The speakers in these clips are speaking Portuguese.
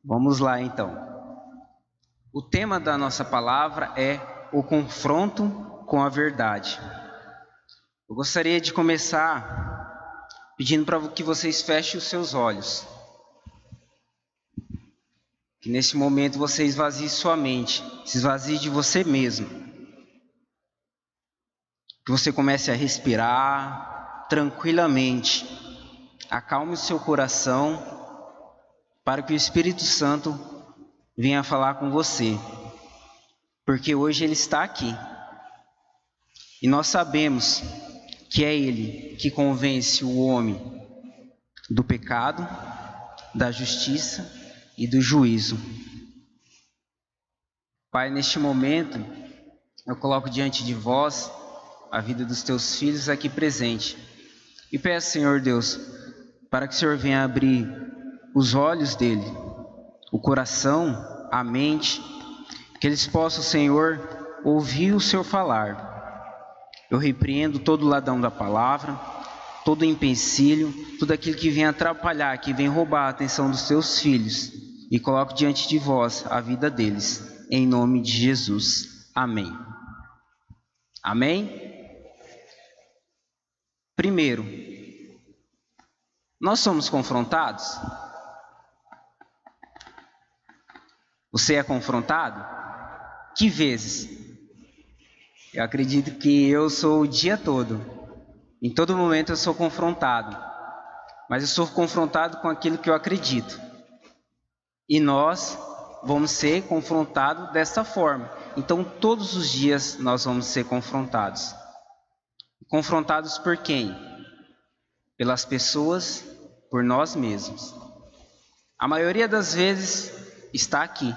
Vamos lá então. O tema da nossa palavra é o confronto com a verdade. Eu gostaria de começar pedindo para que vocês fechem os seus olhos. Que nesse momento você esvazie sua mente, se esvazie de você mesmo. Que você comece a respirar tranquilamente. Acalme o seu coração para que o Espírito Santo venha falar com você. Porque hoje Ele está aqui. E nós sabemos que é Ele que convence o homem do pecado, da justiça e do juízo. Pai, neste momento, eu coloco diante de vós a vida dos teus filhos aqui presente. E peço, Senhor Deus, para que o Senhor venha abrir os olhos dele, o coração, a mente, que eles possam, Senhor, ouvir o Senhor falar. Eu repreendo todo o ladrão da palavra, todo empecilho, tudo aquilo que vem atrapalhar, que vem roubar a atenção dos teus filhos, e coloco diante de vós a vida deles, em nome de Jesus. Amém. Amém? Primeiro, nós somos confrontados? Você é confrontado? Que vezes? Eu acredito que eu sou o dia todo. Em todo momento eu sou confrontado. Mas eu sou confrontado com aquilo que eu acredito. E nós vamos ser confrontados dessa forma. Então todos os dias nós vamos ser confrontados. Confrontados por quem? Pelas pessoas, por nós mesmos. A maioria das vezes está aqui,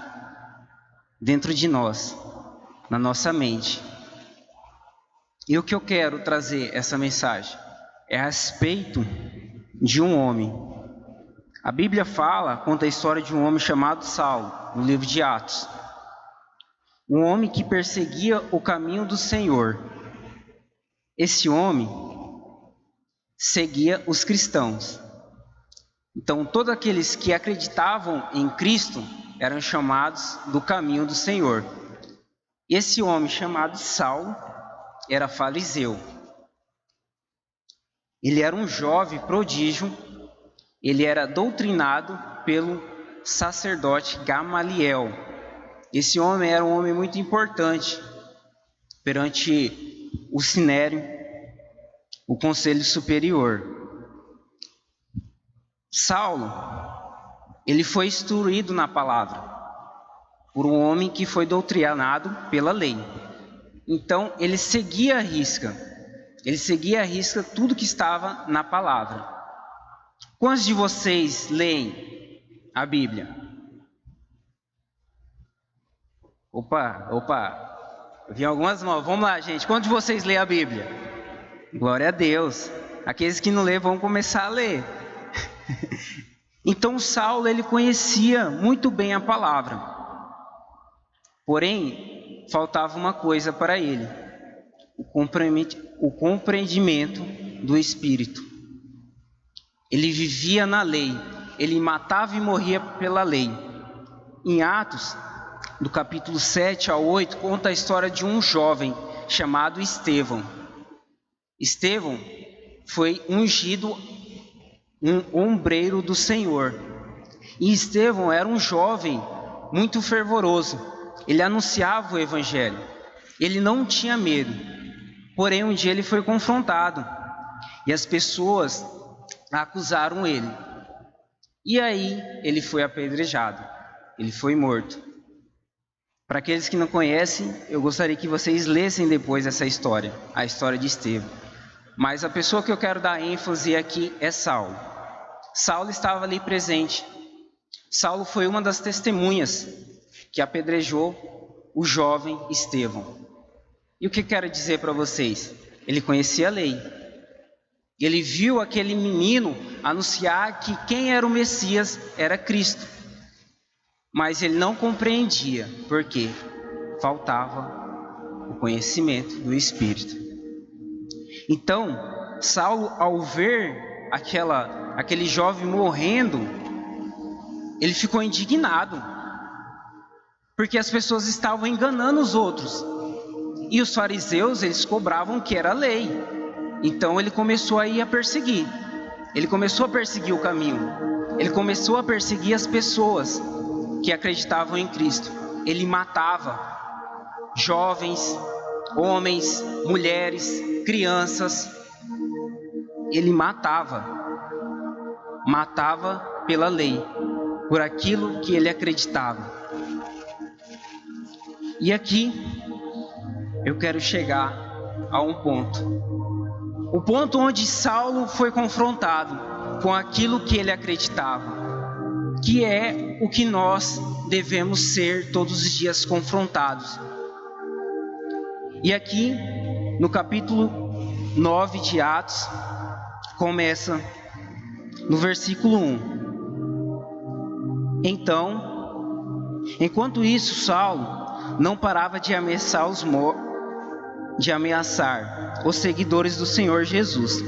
dentro de nós, na nossa mente. E o que eu quero trazer essa mensagem é a respeito de um homem. A Bíblia conta a história de um homem chamado Saulo, no livro de Atos. Um homem que perseguia o caminho do Senhor. Esse homem seguia os cristãos. Então, todos aqueles que acreditavam em Cristo eram chamados do caminho do Senhor. Esse homem chamado Saulo era fariseu. Ele era um jovem prodígio. Ele era doutrinado pelo sacerdote Gamaliel. Esse homem era um homem muito importante perante o Sinédrio, o Conselho Superior. Saulo, ele foi instruído na palavra por um homem que foi doutrinado pela lei. Então, ele seguia à risca tudo que estava na palavra. Quantos de vocês leem a Bíblia? Opa, eu vi algumas mãos. Vamos lá, gente. Quantos de vocês leem a Bíblia? Glória a Deus. Aqueles que não leem vão começar a ler. Então Saulo, ele conhecia muito bem a palavra. Porém, faltava uma coisa para ele: o compreendimento do Espírito. Ele vivia na lei, ele matava e morria pela lei. Em Atos, do capítulo 7 a 8, conta a história de um jovem chamado Estevão. Estevão foi ungido um ombreiro do Senhor. E Estevão era um jovem muito fervoroso. Ele anunciava o Evangelho. Ele não tinha medo. Porém, um dia ele foi confrontado. E as pessoas acusaram ele. E aí, ele foi apedrejado. Ele foi morto. Para aqueles que não conhecem, eu gostaria que vocês lessem depois essa história. A história de Estevão. Mas a pessoa que eu quero dar ênfase aqui é Saulo. Saulo estava ali presente. Saulo foi uma das testemunhas que apedrejou o jovem Estevão. E o que quero dizer para vocês? Ele conhecia a lei. Ele viu aquele menino anunciar que quem era o Messias era Cristo. Mas ele não compreendia, porque faltava o conhecimento do Espírito. Então, Saulo, ao ver aquele jovem morrendo, ele ficou indignado, porque as pessoas estavam enganando os outros. E os fariseus, eles cobravam que era lei. Então ele começou a ir a perseguir. Ele começou a perseguir o caminho. Ele começou a perseguir as pessoas que acreditavam em Cristo. Ele matava jovens, homens, mulheres, crianças. Ele matava pela lei, por aquilo que ele acreditava. E aqui eu quero chegar a um ponto. O ponto onde Saulo foi confrontado com aquilo que ele acreditava, que é o que nós devemos ser todos os dias confrontados. E aqui, no capítulo 9 de Atos, começa no versículo 1. Então, enquanto isso, Saulo não parava de ameaçar os seguidores do Senhor Jesus.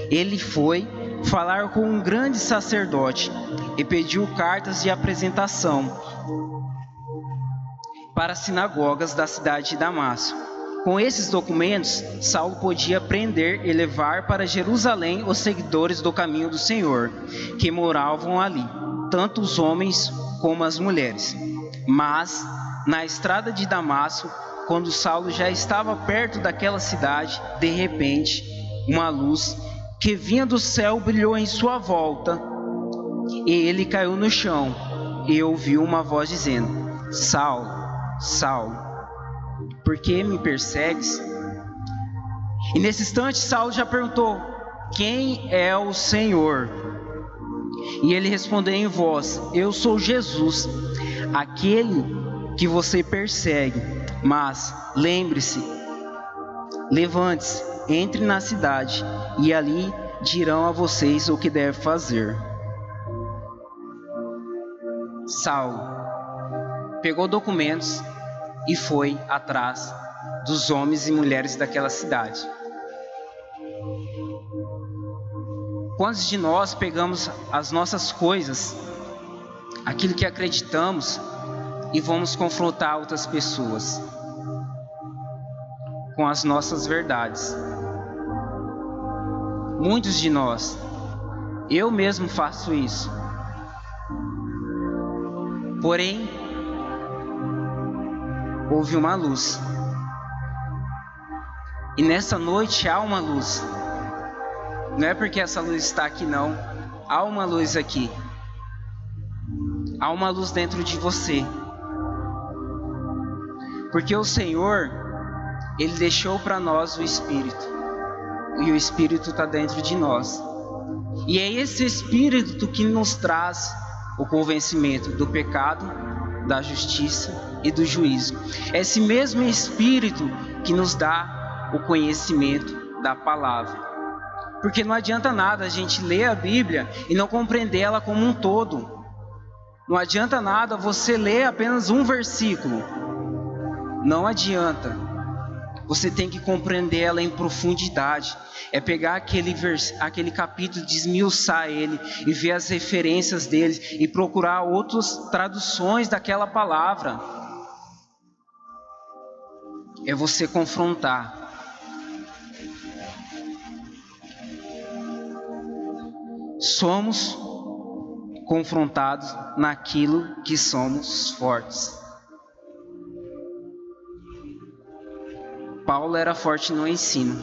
Ele foi falar com um grande sacerdote e pediu cartas de apresentação para as sinagogas da cidade de Damasco. Com esses documentos, Saulo podia prender e levar para Jerusalém os seguidores do caminho do Senhor, que moravam ali, tanto os homens como as mulheres. Mas, na estrada de Damasco, quando Saulo já estava perto daquela cidade, de repente, uma luz que vinha do céu brilhou em sua volta, e ele caiu no chão, e ouviu uma voz dizendo: Saulo, Saulo, por que me persegues? E nesse instante Saulo já perguntou: quem é o Senhor? E ele respondeu em voz: eu sou Jesus, aquele que você persegue. Mas lembre-se, levante-se, entre na cidade, e ali dirão a vocês o que deve fazer. Saulo pegou documentos e foi atrás dos homens e mulheres daquela cidade. Quantos de nós pegamos as nossas coisas, aquilo que acreditamos, e vamos confrontar outras pessoas com as nossas verdades? Muitos de nós, eu mesmo faço isso. Porém, houve uma luz. E nessa noite há uma luz. Não é porque essa luz está aqui, não. Há uma luz aqui. Há uma luz dentro de você. Porque o Senhor, Ele deixou para nós o Espírito. E o Espírito está dentro de nós. E é esse Espírito que nos traz o convencimento do pecado, da justiça e do juízo. É esse mesmo Espírito que nos dá o conhecimento da palavra. Porque não adianta nada a gente ler a Bíblia e não compreender ela como um todo. Não adianta nada você ler apenas um versículo. Não adianta. Você tem que compreender ela em profundidade. É pegar aquele capítulo, desmiuçar ele e ver as referências dele e procurar outras traduções daquela palavra. É você confrontar. Somos confrontados naquilo que somos fortes. Paulo era forte no ensino.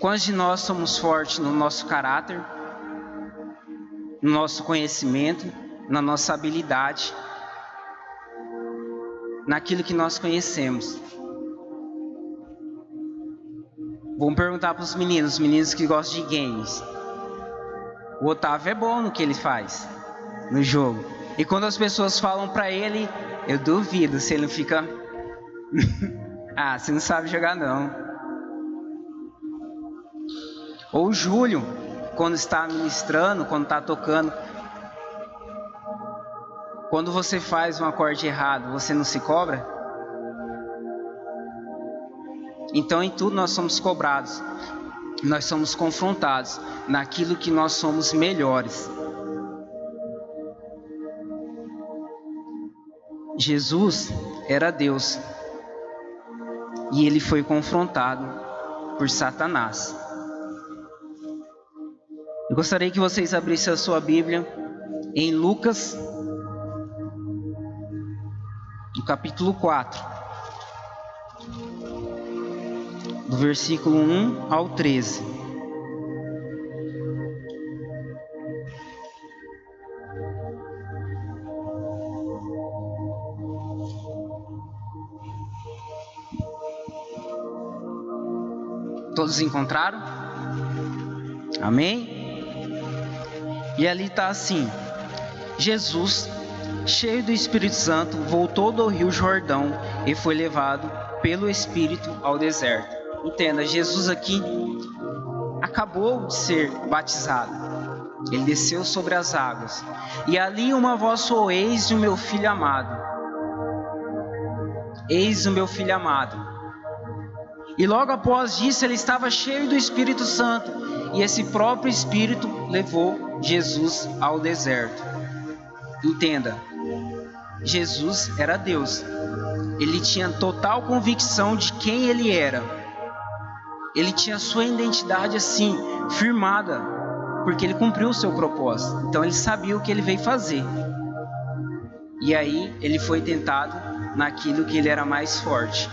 Quantos de nós somos fortes no nosso caráter, no nosso conhecimento, na nossa habilidade, naquilo que nós conhecemos? Vamos perguntar para os meninos que gostam de games. O Otávio é bom no que ele faz, no jogo. E quando as pessoas falam para ele, eu duvido se ele não fica... ah, você não sabe jogar não. Ou o Júlio, quando está ministrando, quando está tocando, quando você faz um acorde errado, você não se cobra? Então em tudo nós somos cobrados. Nós somos confrontados naquilo que nós somos melhores. Jesus era Deus e ele foi confrontado por Satanás. Eu gostaria que vocês abrissem a sua Bíblia em Lucas, no capítulo 4, do versículo 1 ao 13. Todos encontraram? Amém? E ali está assim: Jesus, cheio do Espírito Santo, voltou do rio Jordão e foi levado pelo Espírito ao deserto. Entenda, Jesus aqui acabou de ser batizado. Ele desceu sobre as águas. E ali uma voz soou: eis o meu filho amado. Eis o meu filho amado. E logo após isso ele estava cheio do Espírito Santo. E esse próprio Espírito levou Jesus ao deserto. Entenda, Jesus era Deus. Ele tinha total convicção de quem ele era. Ele tinha sua identidade assim, firmada, porque ele cumpriu o seu propósito. Então ele sabia o que ele veio fazer. E aí ele foi tentado naquilo que ele era mais forte.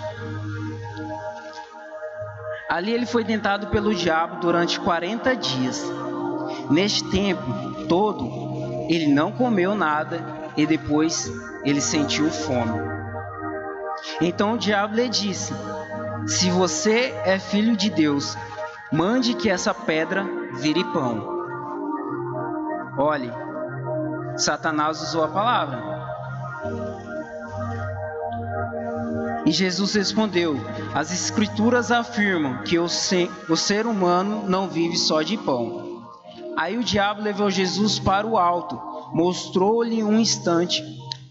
Ali ele foi tentado pelo diabo durante 40 dias. Neste tempo todo, ele não comeu nada e depois ele sentiu fome. Então o diabo lhe disse: se você é filho de Deus, mande que essa pedra vire pão. Olhe, Satanás usou a palavra. E Jesus respondeu: as Escrituras afirmam que o ser humano não vive só de pão. Aí o diabo levou Jesus para o alto, mostrou-lhe um instante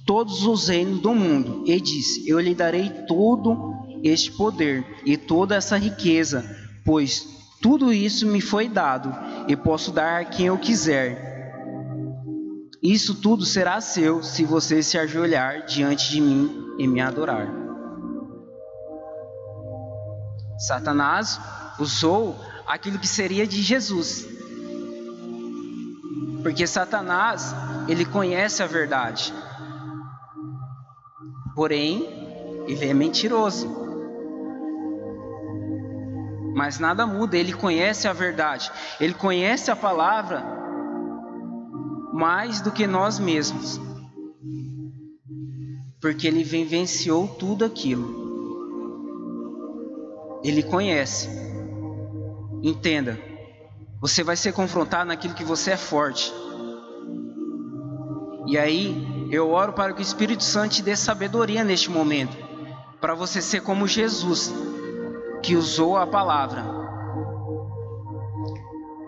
todos os reinos do mundo e disse: eu lhe darei todo este poder e toda essa riqueza, pois tudo isso me foi dado e posso dar a quem eu quiser. Isso tudo será seu se você se ajoelhar diante de mim e me adorar. Satanás usou aquilo que seria de Jesus, porque Satanás, ele conhece a verdade, porém ele é mentiroso. Mas nada muda, ele conhece a verdade, ele conhece a palavra mais do que nós mesmos, porque ele vivenciou tudo aquilo. Ele conhece. Entenda, você vai ser confrontado naquilo que você é forte. E aí, eu oro para que o Espírito Santo te dê sabedoria neste momento, para você ser como Jesus, que usou a palavra.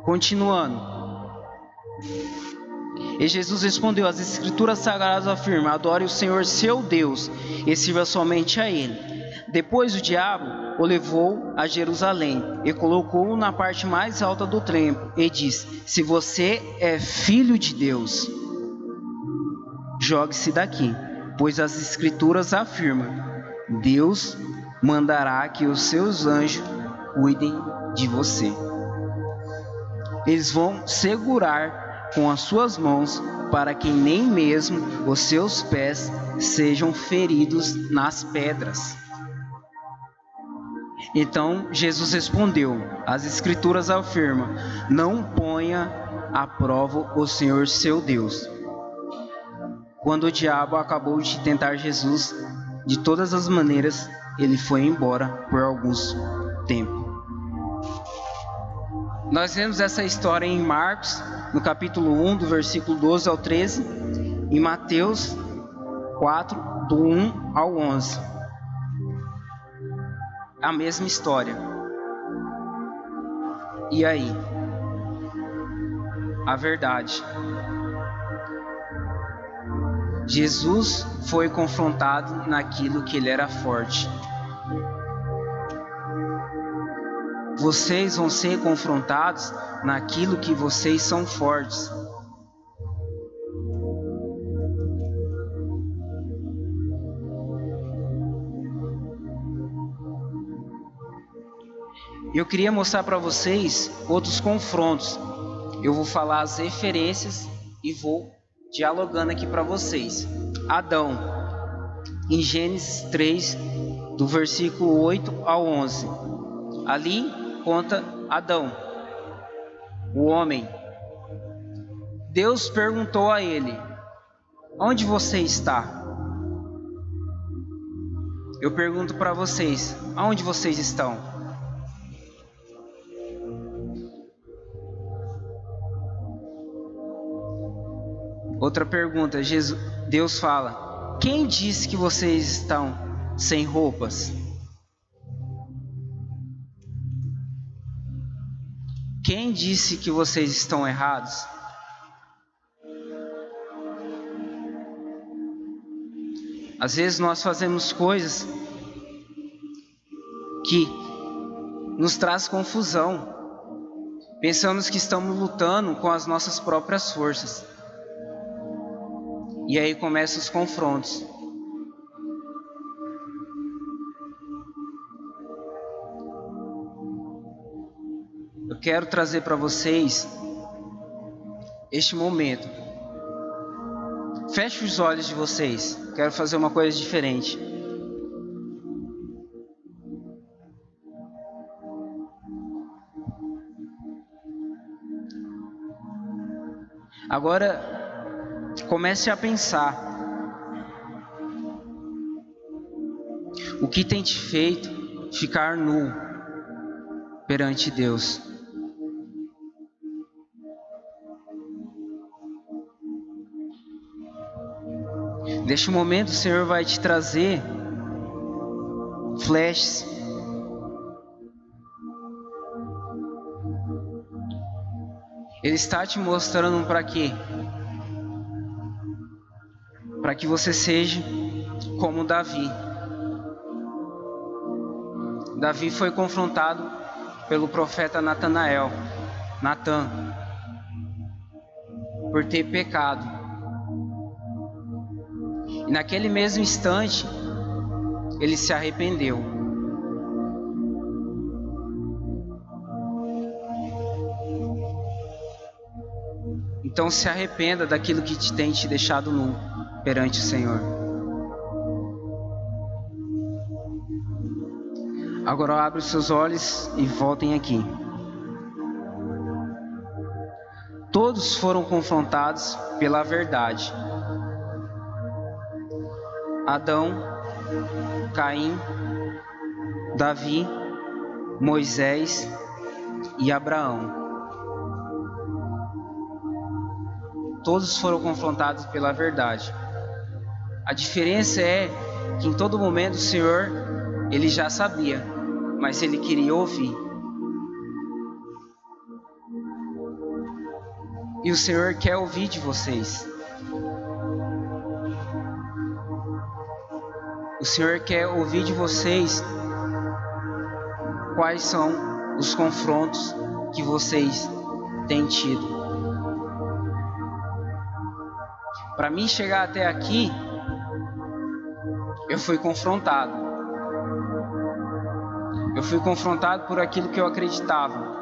Continuando. E Jesus respondeu: as Escrituras Sagradas afirmam: adore o Senhor seu Deus e sirva somente a Ele. Depois o diabo o levou a Jerusalém e colocou-o na parte mais alta do templo e disse: se você é filho de Deus, jogue-se daqui, pois as Escrituras afirmam: Deus mandará que os seus anjos cuidem de você. Eles vão segurar com as suas mãos para que nem mesmo os seus pés sejam feridos nas pedras. Então Jesus respondeu: as Escrituras afirmam: não ponha à prova o Senhor seu Deus. Quando o diabo acabou de tentar Jesus, de todas as maneiras, ele foi embora por alguns tempos. Nós vemos essa história em Marcos, no capítulo 1, do versículo 12 ao 13, em Mateus 4, do 1 ao 11. A mesma história. E aí? A verdade. Jesus foi confrontado naquilo que ele era forte. Vocês vão ser confrontados naquilo que vocês são fortes. Eu queria mostrar para vocês outros confrontos. Eu vou falar as referências e vou dialogando aqui para vocês. Adão, em Gênesis 3, do versículo 8 ao 11. Ali conta Adão, o homem. Deus perguntou a ele: onde você está? Eu pergunto para vocês: aonde vocês estão? Outra pergunta, Deus fala: quem disse que vocês estão sem roupas? Quem disse que vocês estão errados? Às vezes nós fazemos coisas que nos traz confusão. Pensamos que estamos lutando com as nossas próprias forças. E aí começam os confrontos. Eu quero trazer para vocês este momento. Feche os olhos de vocês. Quero fazer uma coisa diferente. Agora, comece a pensar. O que tem te feito ficar nu perante Deus? Neste momento o Senhor vai te trazer flashes. Ele está te mostrando para quê? Para que você seja como Davi. Davi foi confrontado pelo profeta Natan, por ter pecado. E naquele mesmo instante, ele se arrependeu. Então se arrependa daquilo que tem te deixado nu perante o Senhor. Agora abre os seus olhos e voltem aqui. Todos foram confrontados pela verdade. Adão, Caim, Davi, Moisés e Abraão. Todos foram confrontados pela verdade. A diferença é que em todo momento o Senhor, ele já sabia, mas ele queria ouvir. E o Senhor quer ouvir de vocês. O Senhor quer ouvir de vocês quais são os confrontos que vocês têm tido. Para mim chegar até aqui, eu fui confrontado. Eu fui confrontado por aquilo que eu acreditava.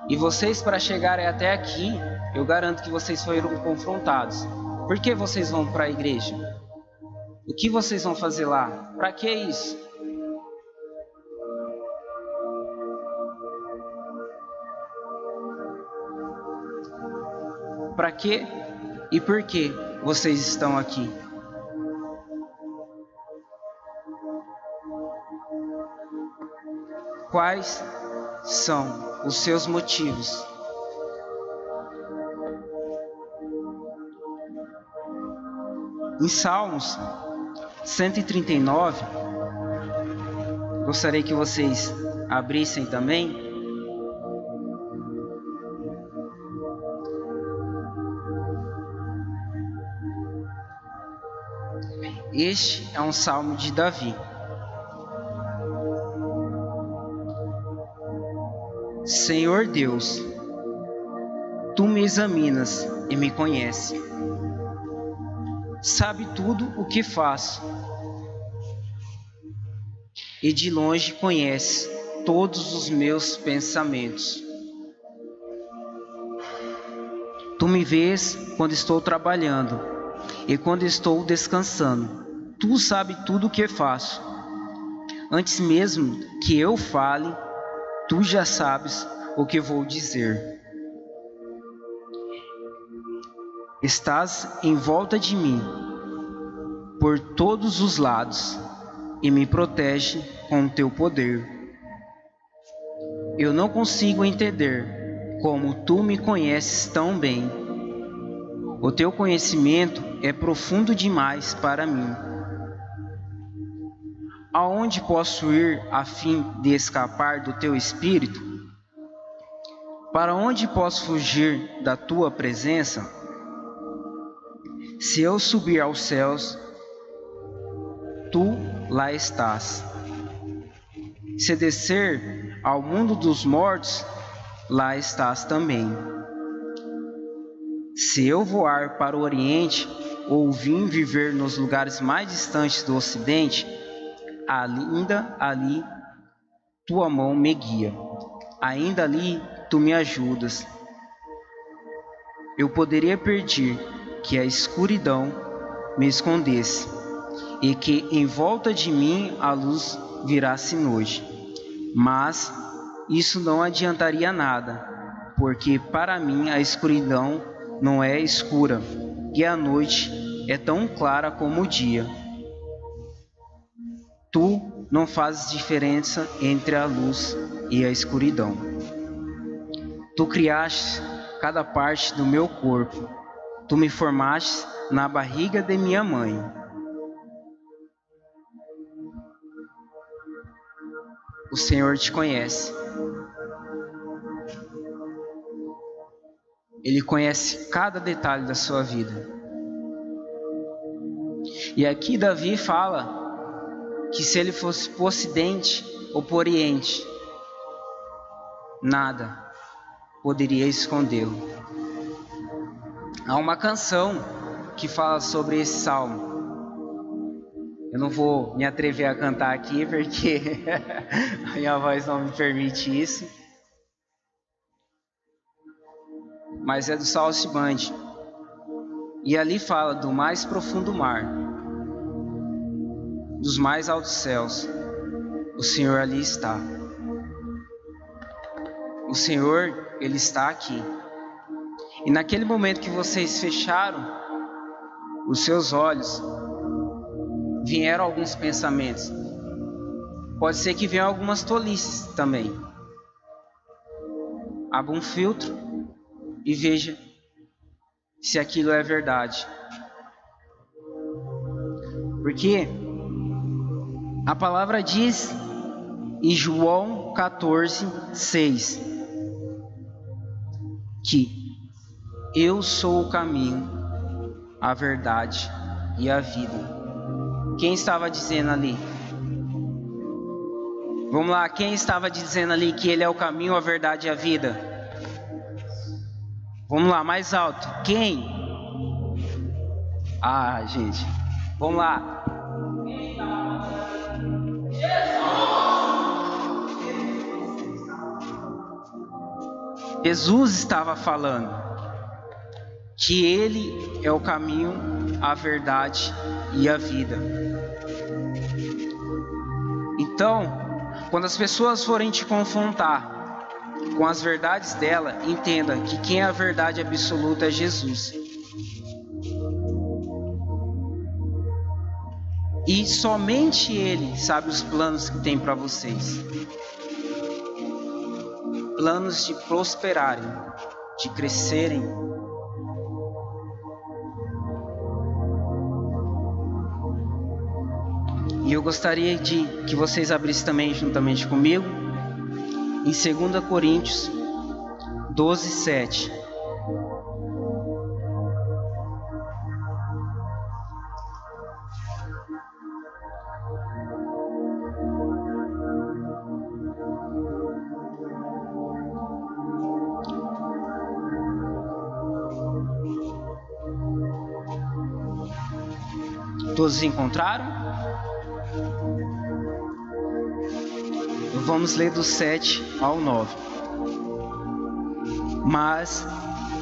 E vocês, para chegarem até aqui, eu garanto que vocês foram confrontados. Por que vocês vão para a igreja? O que vocês vão fazer lá? Para que isso? Para que e por que vocês estão aqui? Quais são os seus motivos? Em Salmos 139, gostaria que vocês abrissem também. Este é um salmo de Davi. Senhor Deus, tu me examinas e me conheces. Sabe tudo o que faço. e de longe conheces todos os meus pensamentos. Tu me vês quando estou trabalhando e quando estou descansando. Tu sabes tudo o que faço. Antes mesmo que eu fale, tu já sabes o que vou dizer. Estás em volta de mim, por todos os lados, e me protege com o teu poder. Eu não consigo entender como tu me conheces tão bem. O teu conhecimento é profundo demais para mim. Aonde posso ir a fim de escapar do teu espírito? Para onde posso fugir da tua presença? Se eu subir aos céus, tu lá estás. Se descer ao mundo dos mortos, lá estás também. Se eu voar para o Oriente ou vim viver nos lugares mais distantes do Ocidente, ainda ali tua mão me guia. Ainda ali tu me ajudas. Eu poderia pedir que a escuridão me escondesse e que em volta de mim a luz virasse noite. Mas isso não adiantaria nada, porque para mim a escuridão não é escura e a noite é tão clara como o dia. Tu não fazes diferença entre a luz e a escuridão. Tu criaste cada parte do meu corpo. Tu me formaste na barriga de minha mãe. O Senhor te conhece. Ele conhece cada detalhe da sua vida. E aqui Davi fala que se ele fosse para o Ocidente ou para o Oriente, nada poderia escondê-lo. Há uma canção que fala sobre esse salmo. Eu não vou me atrever a cantar aqui porque a minha voz não me permite isso. Mas é do Salmo Band. E ali fala do mais profundo mar, dos mais altos céus. O Senhor ali está. O Senhor, Ele está aqui. E naquele momento que vocês fecharam os seus olhos, vieram alguns pensamentos. Pode ser que venham algumas tolices também. Abra um filtro e veja se aquilo é verdade. Porque a palavra diz em João 14:6 que eu sou o caminho, a verdade e a vida. Quem estava dizendo ali? Vamos lá, quem estava dizendo ali que Ele é o caminho, a verdade e a vida? Vamos lá, mais alto. Quem? Ah, gente. Vamos lá. Jesus estava falando que Ele é o caminho, a verdade e a vida. Então, quando as pessoas forem te confrontar com as verdades dela, entenda que quem é a verdade absoluta é Jesus. E somente Ele sabe os planos que tem para vocês. Planos de prosperarem, de crescerem. E eu gostaria de que vocês abrissem também juntamente comigo em 2 Coríntios 12:7. Todos encontraram? vamos ler do 7 ao 9. Mas,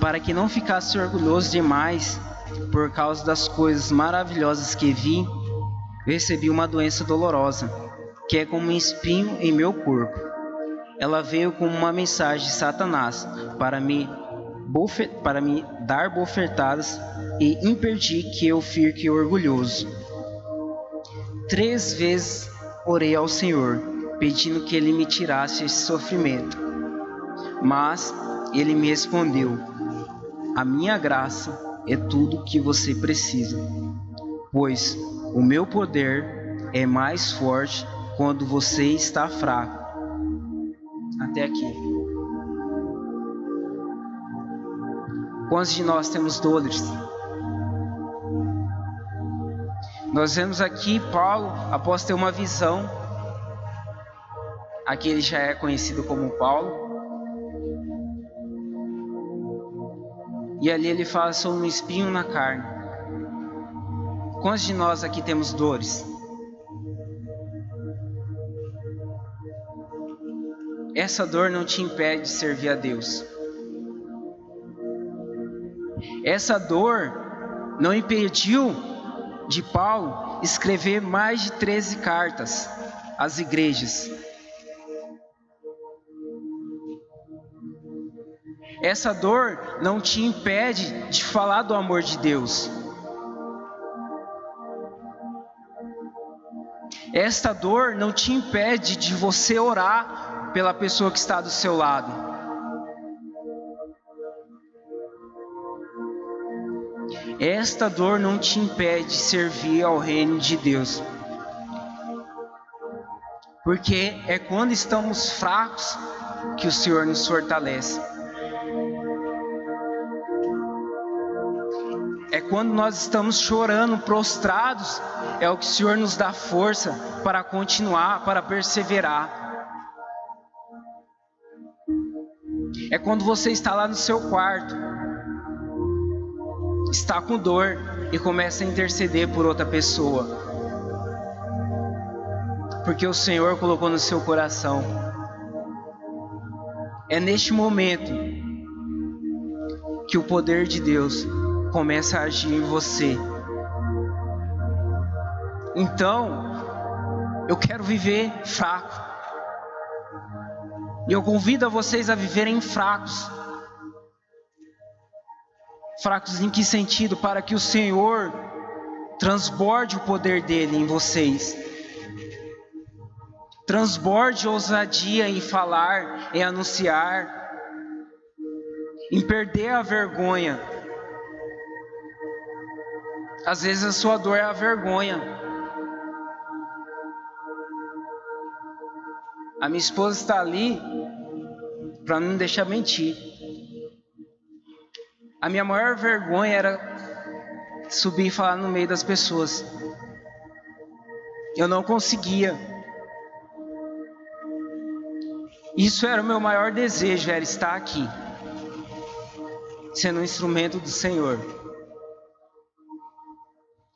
para que não ficasse orgulhoso demais por causa das coisas maravilhosas que vi, eu recebi uma doença dolorosa, que é como um espinho em meu corpo. Ela veio como uma mensagem de Satanás para me dar bofetadas e impedir que eu fique orgulhoso. 3 vezes orei ao Senhor, pedindo que Ele me tirasse esse sofrimento. Mas Ele me respondeu: a minha graça é tudo o que você precisa, pois o meu poder é mais forte quando você está fraco. Até aqui. Quantos de nós temos dores? Nós vemos aqui Paulo, após ter uma visão, aqui ele já é conhecido como Paulo, e ali ele fala sobre um espinho na carne. Quantos de nós aqui temos dores? Essa dor não te impede de servir a Deus. Essa dor não impediu de Paulo escrever mais de 13 cartas às igrejas. Essa dor não te impede de falar do amor de Deus. Esta dor não te impede de você orar pela pessoa que está do seu lado. Esta dor não te impede de servir ao reino de Deus. Porque é quando estamos fracos que o Senhor nos fortalece. É quando nós estamos chorando, prostrados, é o que o Senhor nos dá força para continuar, para perseverar. É quando você está lá no seu quarto, está com dor e começa a interceder por outra pessoa, porque o Senhor colocou no seu coração. É neste momento que o poder de Deus começa a agir em você. Então, eu quero viver fraco. E eu convido a vocês a viverem fracos. Fracos em que sentido? Para que o Senhor transborde o poder dele em vocês. Transborde ousadia em falar, em anunciar, em perder a vergonha. Às vezes a sua dor é a vergonha. A minha esposa está ali para não deixar mentir. A minha maior vergonha era subir e falar no meio das pessoas. Eu não conseguia. Isso era o meu maior desejo, era estar aqui, sendo um instrumento do Senhor.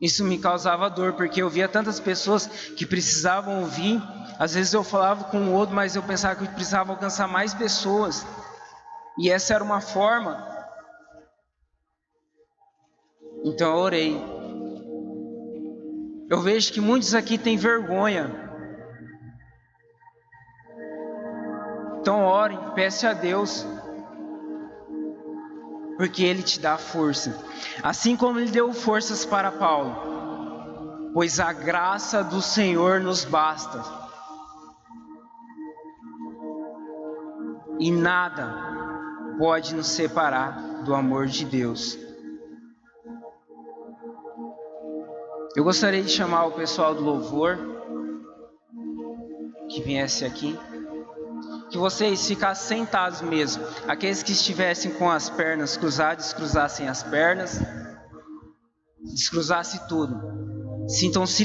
Isso me causava dor, porque eu via tantas pessoas que precisavam ouvir. Às vezes eu falava com o outro, mas eu pensava que eu precisava alcançar mais pessoas. E essa era uma forma. Então eu orei. Eu vejo que muitos aqui têm vergonha. Então ore, peça a Deus, porque Ele te dá força, assim como Ele deu forças para Paulo, pois a graça do Senhor nos basta, e nada pode nos separar do amor de Deus. Eu gostaria de chamar o pessoal do louvor, que viesse aqui, que vocês ficassem sentados mesmo. Aqueles que estivessem com as pernas cruzadas, descruzassem as pernas, descruzasse tudo. Sintam-se livres.